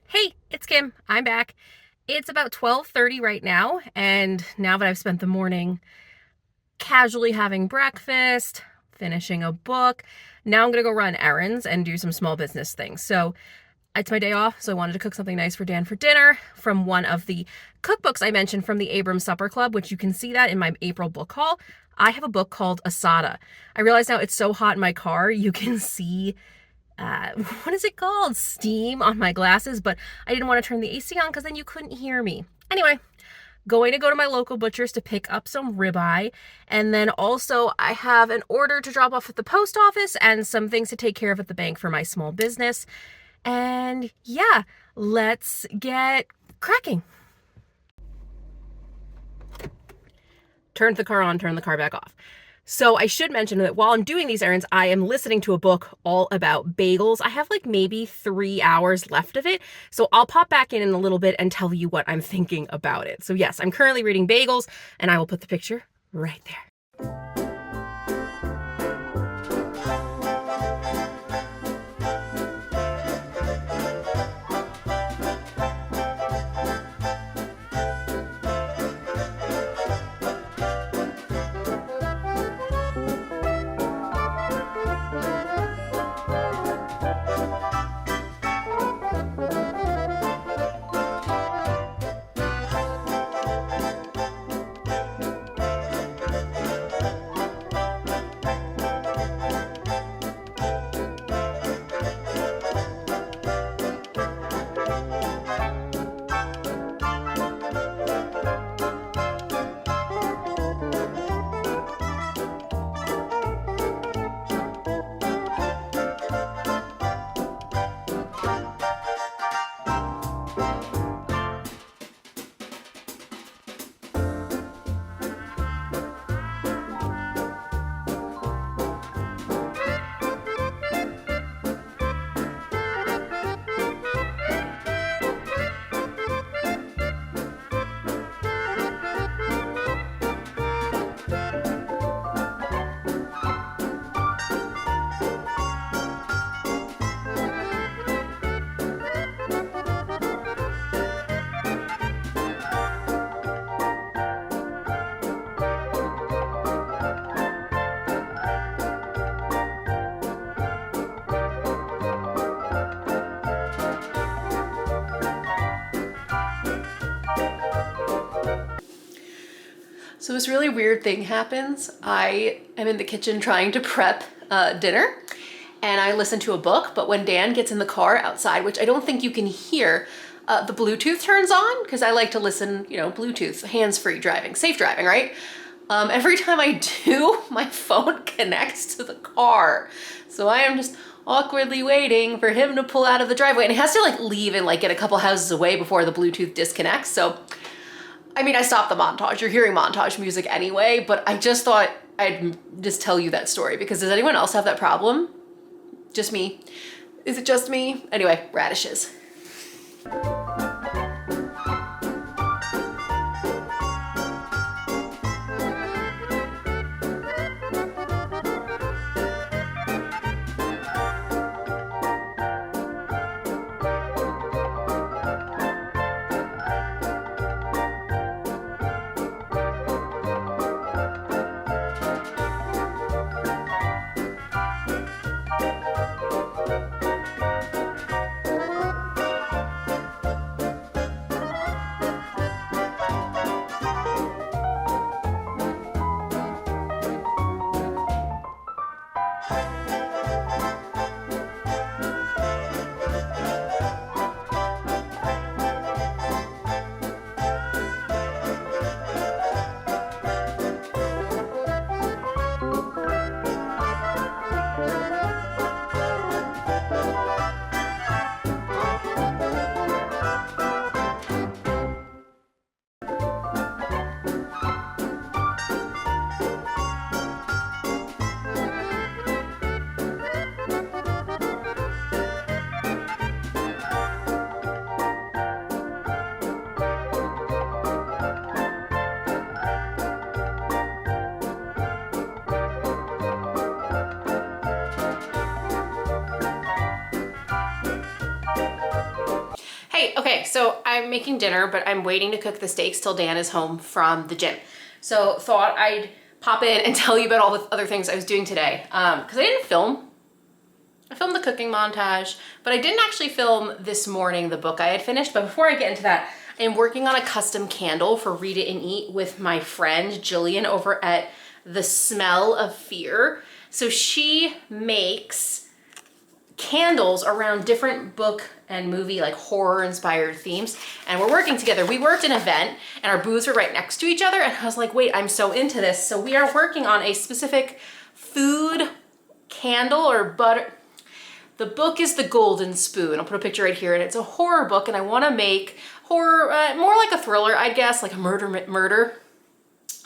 Hey, it's Kim. I'm back. It's about 12:30 right now, and now that I've spent the morning casually having breakfast, finishing a book, now I'm gonna go run errands and do some small business things. So it's my day off, so I wanted to cook something nice for Dan for dinner from one of the cookbooks I mentioned from the Abrams Supper Club, which you can see that in my April book haul. I have a book called Asada. I realize now it's so hot in my car, you can see what is it called? Steam on my glasses, but I didn't want to turn the AC on because then you couldn't hear me. Anyway, going to go to my local butcher's to pick up some ribeye, and then also I have an order to drop off at the post office and some things to take care of at the bank for my small business. And yeah, let's get cracking. Turn the car on, turn the car back off. So I should mention that while I'm doing these errands, I am listening to a book all about bagels. I have like maybe 3 hours left of it. So I'll pop back in a little bit and tell you what I'm thinking about it. So yes, I'm currently reading Bagels, and I will put the picture right there. So this really weird thing happens. I am in the kitchen trying to prep dinner, and I listen to a book, but when Dan gets in the car outside, which I don't think you can hear, the Bluetooth turns on, because I like to listen, Bluetooth, hands-free driving, safe driving, right? Every time I do, my phone connects to the car. So I am just awkwardly waiting for him to pull out of the driveway, and he has to leave and get a couple houses away before the Bluetooth disconnects. So I stopped the montage. You're hearing montage music anyway, but I just thought I'd just tell you that story, because does anyone else have that problem? Just me? Is it just me? Anyway, radishes. Okay, so I'm making dinner, but I'm waiting to cook the steaks till Dan is home from the gym. So thought I'd pop in and tell you about all the other things I was doing today. Because I didn't film. I filmed the cooking montage, but I didn't actually film this morning the book I had finished. But before I get into that, I am working on a custom candle for Read It and Eat with my friend Jillian over at The Smell of Fear. So she makes candles around different book and movie, like horror inspired themes, and we're working together. We worked an event and our booths were right next to each other, and I was like, wait, I'm so into this. So we are working on a specific food candle or butter. The book is The Golden Spoon. I'll put a picture right here, and it's a horror book, and I want to make horror more like a thriller, I guess, like a murder.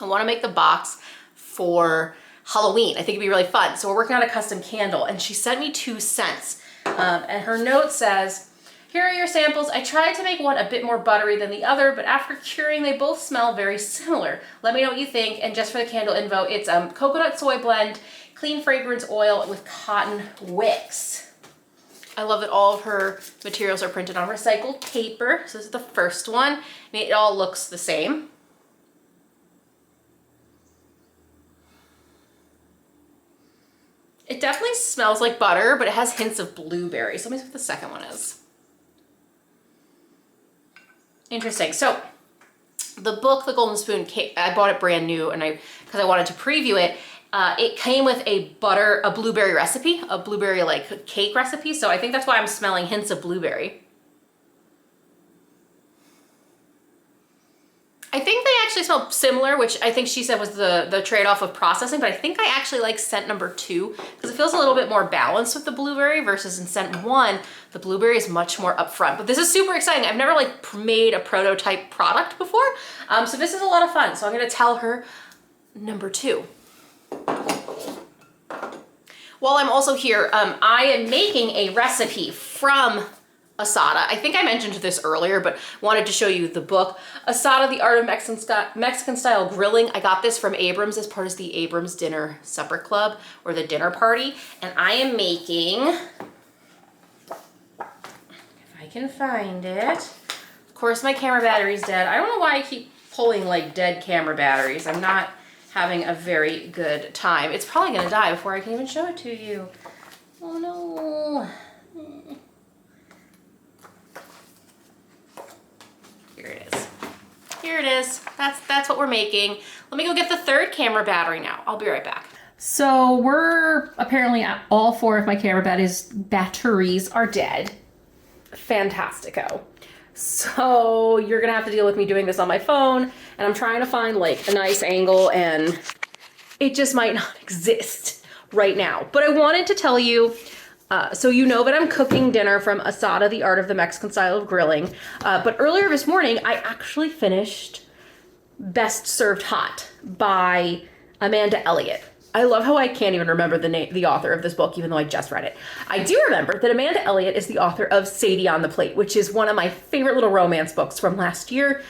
I want to make the box for Halloween. I think it'd be really fun. So we're working on a custom candle, and she sent me 2 scents. And her note says, here are your samples. I tried to make one a bit more buttery than the other, but after curing, they both smell very similar. Let me know what you think. And just for the candle info, it's coconut soy blend, clean fragrance oil with cotton wicks. I love that all of her materials are printed on recycled paper. So this is the first one, and it all looks the same. It definitely smells like butter, but it has hints of blueberry. So let me see what the second one is. Interesting. So the book, The Golden Spoon, I bought it brand new, and because I wanted to preview it. It came with a blueberry recipe, a blueberry like cake recipe. So I think that's why I'm smelling hints of blueberry. I think they actually smell similar, which I think she said was the trade-off of processing, but I think I actually like scent number 2 because it feels a little bit more balanced with the blueberry versus in scent 1, the blueberry is much more upfront. But this is super exciting. I've never like made a prototype product before. So this is a lot of fun. So I'm gonna tell her number 2. While I'm also here, I am making a recipe from Asada. I think I mentioned this earlier, but wanted to show you the book. Asada, The Art of Mexican Style Grilling. I got this from Abrams as part of the Abrams Dinner Supper Club, or the dinner party. And I am making, if I can find it. Of course, my camera battery's dead. I don't know why I keep pulling like dead camera batteries. I'm not having a very good time. It's probably gonna die before I can even show it to you. Oh no. Here it is. Here it is. That's what we're making. Let me go get the third camera battery now. I'll be right back. So we're apparently all 4 of my camera batteries are dead. Fantastico. So you're gonna have to deal with me doing this on my phone, and I'm trying to find like a nice angle, and it just might not exist right now. But I wanted to tell you, so you know that I'm cooking dinner from Asada, The Art of the Mexican Style of Grilling. But earlier this morning, I actually finished Best Served Hot by Amanda Elliott. I love how I can't even remember the author of this book, even though I just read it. I do remember that Amanda Elliott is the author of Sadie on the Plate, which is one of my favorite little romance books from last year.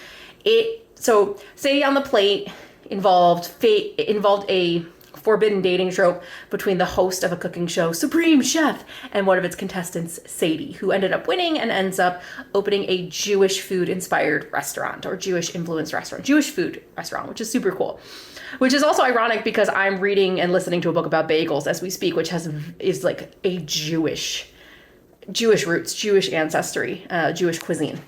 So Sadie on the Plate involved a forbidden dating trope between the host of a cooking show, Supreme Chef, and one of its contestants, Sadie, who ended up winning and ends up opening a Jewish food-inspired restaurant, or Jewish-influenced restaurant, Jewish food restaurant, which is super cool. Which is also ironic because I'm reading and listening to a book about bagels as we speak, which is like a Jewish roots, Jewish ancestry, Jewish cuisine.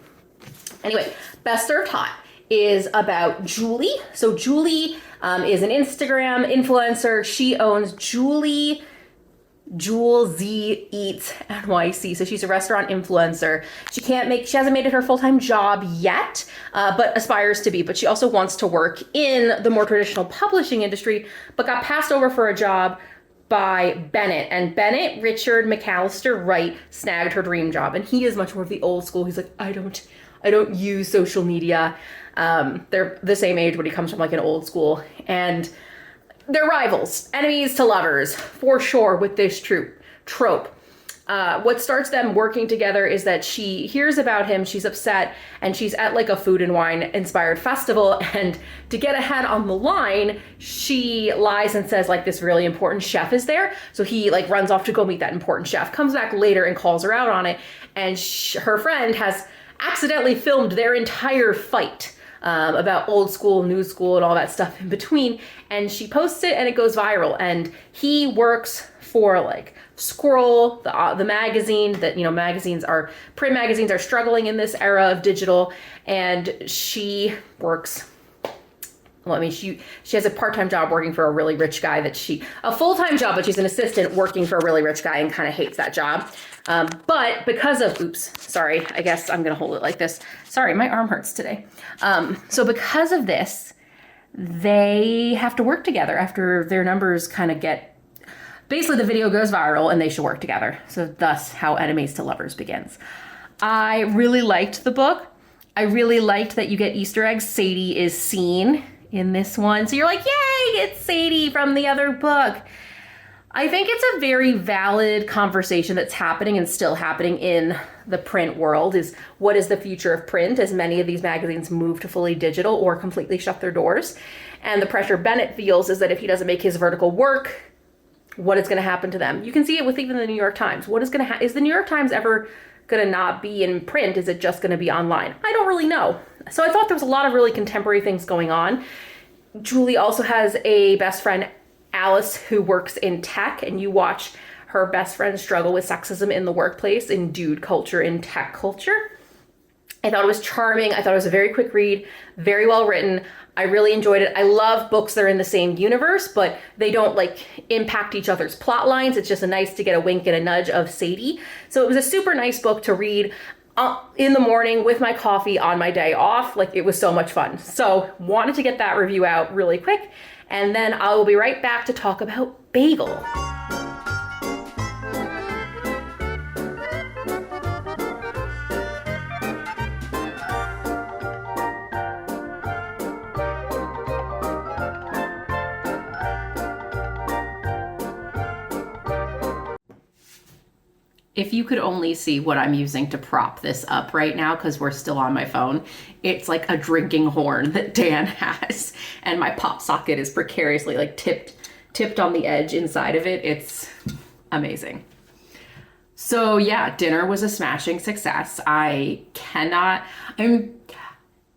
Anyway, Best Served Hot is about Julie. So Julie is an Instagram influencer. She owns Julie Z Eats NYC. So she's a restaurant influencer. She hasn't made it her full-time job yet, but aspires to be. But she also wants to work in the more traditional publishing industry, but got passed over for a job by Bennett. And Bennett Richard McAllister Wright snagged her dream job. And he is much more of the old school. He's like, I don't use social media. They're the same age, but he comes from like an old school. And they're rivals, enemies to lovers, for sure, with this trope. What starts them working together is that she hears about him, she's upset, and she's at like a food and wine inspired festival, and to get ahead on the line, she lies and says like this really important chef is there. So he like runs off to go meet that important chef, comes back later and calls her out on it, and her friend has accidentally filmed their entire fight about old school, new school, and all that stuff in between. And she posts it and it goes viral. And he works for like Scroll, the magazine that, you know, print magazines are struggling in this era of digital. And she works, well, I mean, she has a part-time job working for a really rich guy a full-time job, but she's an assistant working for a really rich guy and kind of hates that job. But because of, oops, sorry, I guess I'm going to hold it like this. Sorry, my arm hurts today. So because of this, they have to work together after their numbers kind of basically the video goes viral and they should work together. So thus how Enemies to Lovers begins. I really liked the book. I really liked that you get Easter eggs. Sadie is seen in this one. So you're like, yay, it's Sadie from the other book. I think it's a very valid conversation that's happening and still happening in the print world, is what is the future of print as many of these magazines move to fully digital or completely shut their doors. And the pressure Bennett feels is that if he doesn't make his vertical work, what is going to happen to them? You can see it with even the New York Times. What is going to is the New York Times ever going to not be in print? Is it just going to be online? I don't really know. So I thought there was a lot of really contemporary things going on. Julie also has a best friend, Alice, who works in tech, and you watch her best friend struggle with sexism in the workplace, in dude culture, in tech culture. I thought it was charming. I thought it was a very quick read, very well written. I really enjoyed it. I love books that are in the same universe, but they don't like impact each other's plot lines. It's just nice to get a wink and a nudge of Sadie. So it was a super nice book to read in the morning with my coffee on my day off. Like, it was so much fun. So wanted to get that review out really quick. And then I will be right back to talk about Bagel. If you could only see what I'm using to prop this up right now, because we're still on my phone, it's like a drinking horn that Dan has. And my pop socket is precariously like tipped on the edge inside of it. It's amazing. So yeah, dinner was a smashing success. I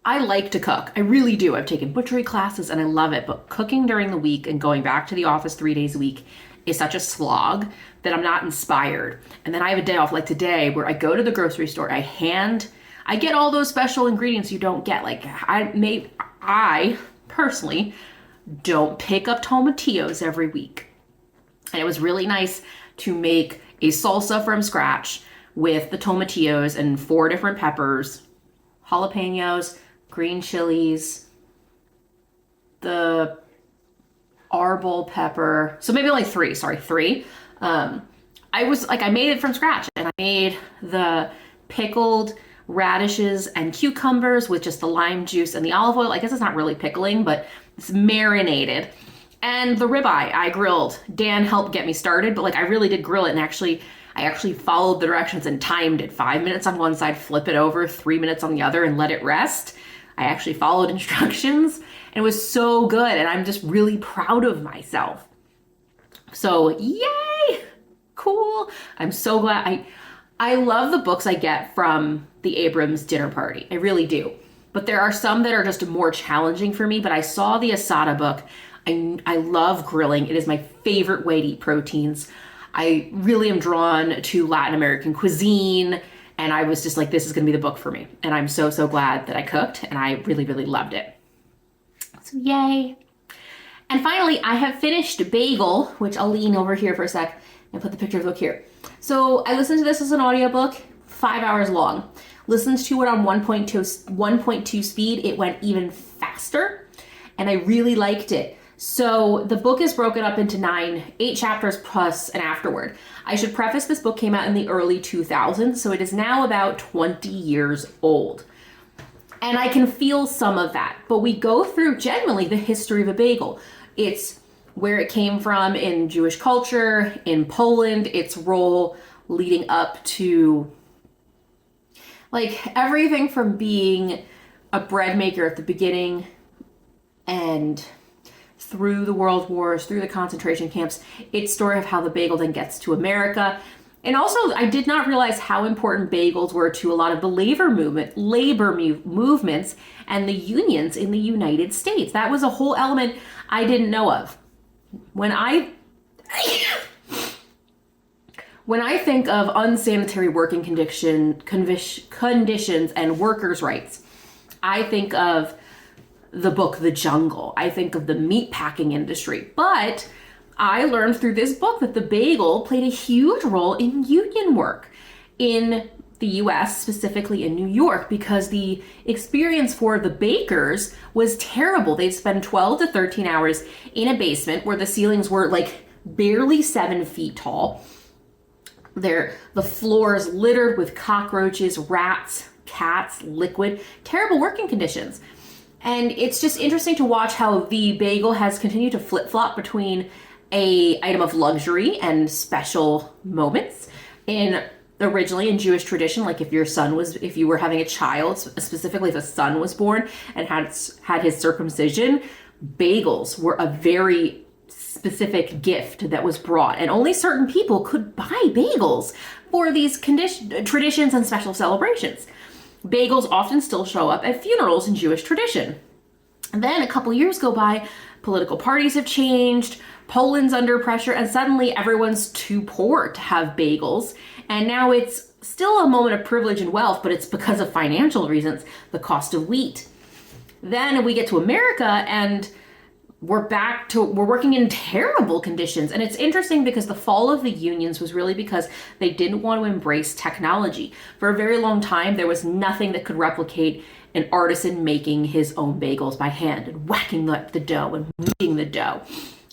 like to cook. I really do. I've taken butchery classes and I love it. But cooking during the week and going back to the office 3 days a week is such a slog that I'm not inspired. And then I have a day off like today where I go to the grocery store, I get all those special ingredients you don't get. Like I personally don't pick up tomatillos every week. And it was really nice to make a salsa from scratch with the tomatillos and 4 different peppers, jalapenos, green chilies, the arbol pepper. So maybe only 3. I made it from scratch, and I made the pickled radishes and cucumbers with just the lime juice and the olive oil. I guess it's not really pickling, but it's marinated. And the ribeye I grilled. Dan helped get me started, but I really did grill it, and I actually followed the directions and timed it. 5 minutes on one side, flip it over, 3 minutes on the other, and let it rest. I actually followed instructions, and it was so good, and I'm just really proud of myself. So yay, cool. I'm so glad. I love the books I get from the Abrams dinner party. I really do. But there are some that are just more challenging for me, but I saw the Asada book. I love grilling. It is my favorite way to eat proteins. I really am drawn to Latin American cuisine, and I was just like, this is going to be the book for me. And I'm so, so glad that I cooked, and I really, really loved it. So yay. And finally, I have finished Bagel, which I'll lean over here for a sec and put the picture of the book here. So I listened to this as an audiobook, 5 hours long. Listened to it on 1.2 speed. It went even faster, and I really liked it. So the book is broken up into 8 chapters plus an afterward. I should preface, this book came out in the early 2000s, so it is now about 20 years old. And I can feel some of that, but we go through genuinely the history of a bagel. It's where it came from in Jewish culture, in Poland, its role leading up to everything from being a bread maker at the beginning and through the world wars, through the concentration camps, its story of how the bagel then gets to America. And also, I did not realize how important bagels were to a lot of the labor movements and the unions in the United States. That was a whole element I didn't know of. When I think of unsanitary working conditions and workers' rights, I think of the book The Jungle. I think of the meatpacking industry. But I learned through this book that the bagel played a huge role in union work in the US, specifically in New York, because the experience for the bakers was terrible. They'd spend 12 to 13 hours in a basement where the ceilings were like barely 7 feet tall. The floors littered with cockroaches, rats, cats, liquid, terrible working conditions. And it's just interesting to watch how the bagel has continued to flip-flop between a item of luxury and special moments. Originally in Jewish tradition, like if you were having a child, specifically if a son was born and had his circumcision, bagels were a very specific gift that was brought, and only certain people could buy bagels for these traditions and special celebrations. Bagels often still show up at funerals in Jewish tradition. And then a couple years go by, political parties have changed, Poland's under pressure, and suddenly everyone's too poor to have bagels. And now it's still a moment of privilege and wealth, but it's because of financial reasons, the cost of wheat. Then we get to America and we're working in terrible conditions. And it's interesting because the fall of the unions was really because they didn't want to embrace technology. For a very long time, there was nothing that could replicate an artisan making his own bagels by hand and whacking up the dough and kneading the dough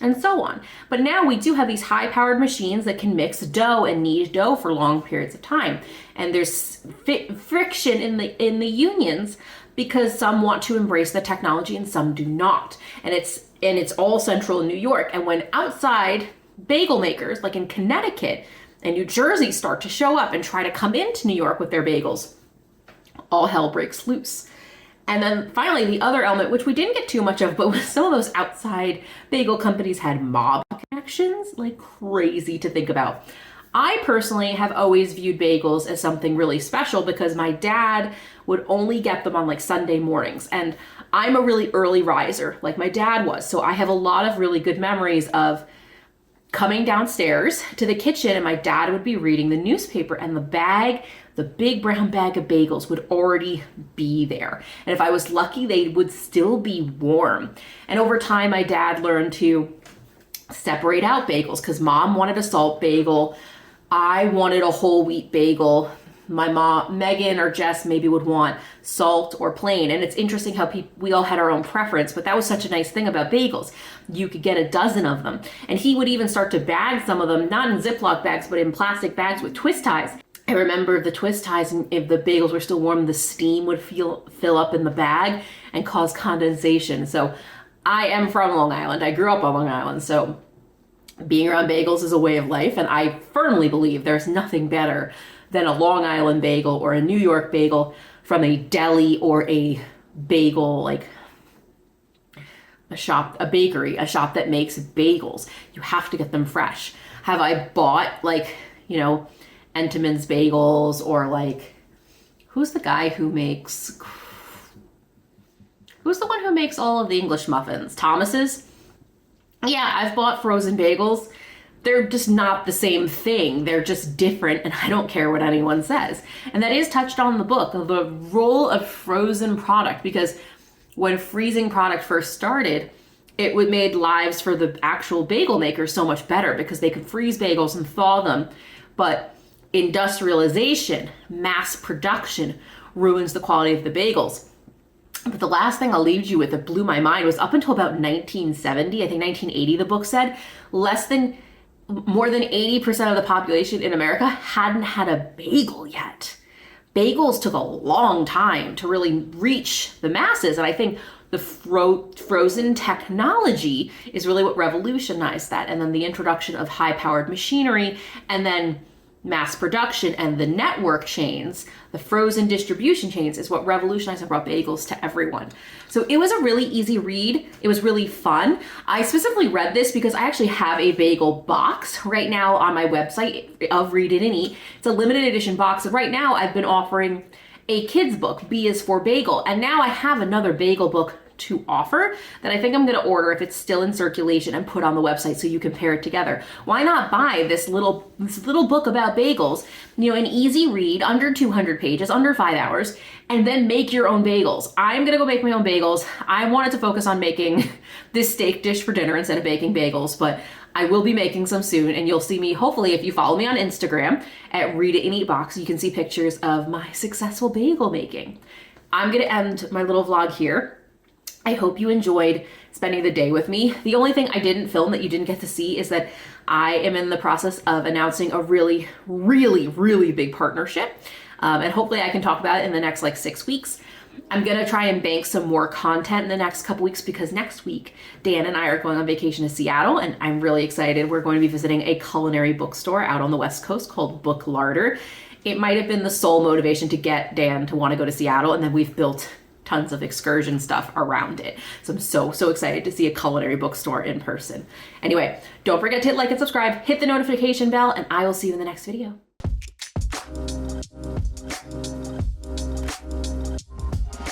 and so on. But now we do have these high-powered machines that can mix dough and knead dough for long periods of time. And there's friction in the unions because some want to embrace the technology and some do not. And it's all central in New York. And when outside bagel makers, like in Connecticut and New Jersey, start to show up and try to come into New York with their bagels, all hell breaks loose. And then finally, the other element, which we didn't get too much of, but some of those outside bagel companies had mob connections, like crazy to think about. I personally have always viewed bagels as something really special because my dad would only get them on like Sunday mornings. And I'm a really early riser, like my dad was. So I have a lot of really good memories of coming downstairs to the kitchen and my dad would be reading the newspaper and the big brown bag of bagels would already be there. And if I was lucky, they would still be warm. And over time, my dad learned to separate out bagels because mom wanted a salt bagel. I wanted a whole wheat bagel. My mom, Megan or Jess, maybe would want salt or plain. And it's interesting how we all had our own preference, but that was such a nice thing about bagels. You could get a dozen of them. And he would even start to bag some of them, not in Ziploc bags, but in plastic bags with twist ties. I remember the twist ties, and if the bagels were still warm, the steam would fill up in the bag and cause condensation. So I am from Long Island. I grew up on Long Island. So being around bagels is a way of life. And I firmly believe there's nothing better than a Long Island bagel or a New York bagel from a deli or a bagel, like a bakery, a shop that makes bagels. You have to get them fresh. Have I bought Entenmann's bagels or who's the one who makes all of the English muffins? Thomas's? Yeah, I've bought frozen bagels. They're just not the same thing. They're just different, and I don't care what anyone says. And that is touched on in the book, the role of frozen product, because when freezing product first started, it made lives for the actual bagel makers so much better because they could freeze bagels and thaw them. But industrialization, mass production, ruins the quality of the bagels. But the last thing I'll leave you with that blew my mind was up until about 1970, I think 1980 the book said, more than 80% of the population in America hadn't had a bagel yet. Bagels took a long time to really reach the masses, and I think the frozen technology is really what revolutionized that. And then the introduction of high-powered machinery, and then mass production and the network chains, the frozen distribution chains, is what revolutionized and brought bagels to everyone. So it was a really easy read. It was really fun. I specifically read this because I actually have a bagel box right now on my website of Read It and Eat. It's a limited edition box. And right now I've been offering a kid's book, B is for Bagel. And now I have another bagel book to offer that I think I'm going to order if it's still in circulation and put on the website so you can pair it together. Why not buy this little book about bagels, you know, an easy read, under 200 pages, under 5 hours, and then make your own bagels. I'm going to go make my own bagels. I wanted to focus on making this steak dish for dinner instead of baking bagels, but I will be making some soon, and you'll see me, hopefully, if you follow me on Instagram at Read It and Eat Box, you can see pictures of my successful bagel making. I'm going to end my little vlog here. I hope you enjoyed spending the day with me. The only thing I didn't film that you didn't get to see is that I am in the process of announcing a really, really, really big partnership. And hopefully I can talk about it in the next like 6 weeks. I'm gonna try and bank some more content in the next couple weeks because next week, Dan and I are going on vacation to Seattle and I'm really excited. We're going to be visiting a culinary bookstore out on the West Coast called Book Larder. It might have been the sole motivation to get Dan to want to go to Seattle, and then we've built tons of excursion stuff around it. So I'm so excited to see a culinary bookstore in person. Anyway, don't forget to hit like and subscribe, hit the notification bell, and I will see you in the next video.